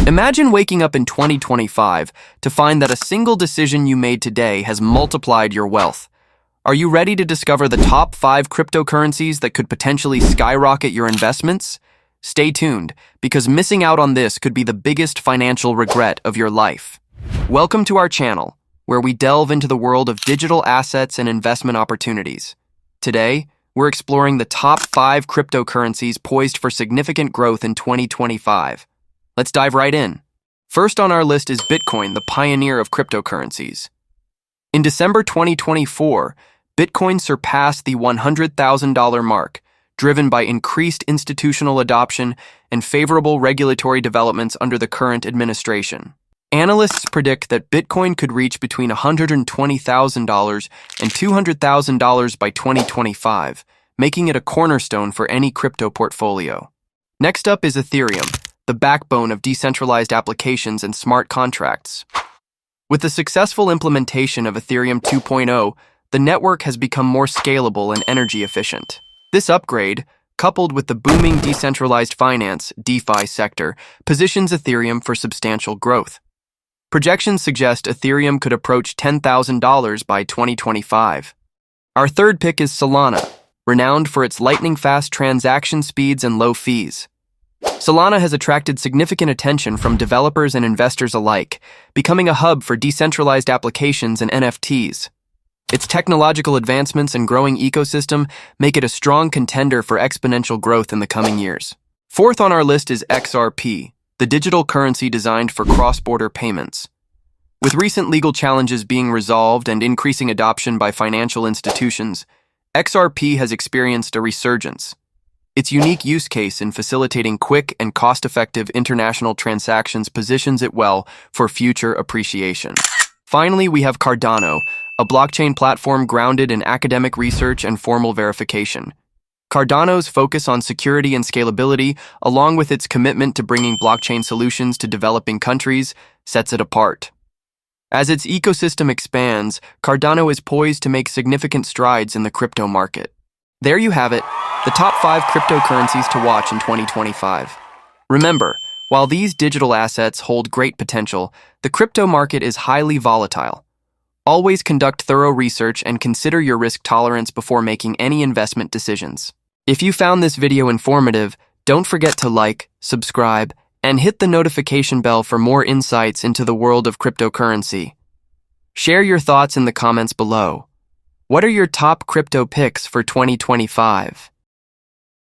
Imagine waking up in 2025 to find that a single decision you made today has multiplied your wealth. Are you ready to discover the top 5 cryptocurrencies that could potentially skyrocket your investments? Stay tuned, because missing out on this could be the biggest financial regret of your life. Welcome to our channel, where we delve into the world of digital assets and investment opportunities. Today, we're exploring the top 5 cryptocurrencies poised for significant growth in 2025. Let's dive right in. First on our list is Bitcoin, the pioneer of cryptocurrencies. In December 2024, Bitcoin surpassed the $100,000 mark, driven by increased institutional adoption and favorable regulatory developments under the current administration. Analysts predict that Bitcoin could reach between $120,000 and $200,000 by 2025, making it a cornerstone for any crypto portfolio. Next up is Ethereum, the backbone of decentralized applications and smart contracts. With the successful implementation of Ethereum 2.0, the network has become more scalable and energy efficient. This upgrade, coupled with the booming decentralized finance (DeFi) sector, positions Ethereum for substantial growth. Projections suggest Ethereum could approach $10,000 by 2025. Our third pick is Solana, renowned for its lightning-fast transaction speeds and low fees. Solana has attracted significant attention from developers and investors alike, becoming a hub for decentralized applications and NFTs. Its technological advancements and growing ecosystem make it a strong contender for exponential growth in the coming years. Fourth on our list is XRP, the digital currency designed for cross-border payments. With recent legal challenges being resolved and increasing adoption by financial institutions, XRP has experienced a resurgence. Its unique use case in facilitating quick and cost-effective international transactions positions it well for future appreciation. Finally, we have Cardano, a blockchain platform grounded in academic research and formal verification. Cardano's focus on security and scalability, along with its commitment to bringing blockchain solutions to developing countries, sets it apart. As its ecosystem expands, Cardano is poised to make significant strides in the crypto market. There you have it, the top 5 cryptocurrencies to watch in 2025. Remember, while these digital assets hold great potential, the crypto market is highly volatile. Always conduct thorough research and consider your risk tolerance before making any investment decisions. If you found this video informative, don't forget to like, subscribe, and hit the notification bell for more insights into the world of cryptocurrency. Share your thoughts in the comments below. What are your top crypto picks for 2025?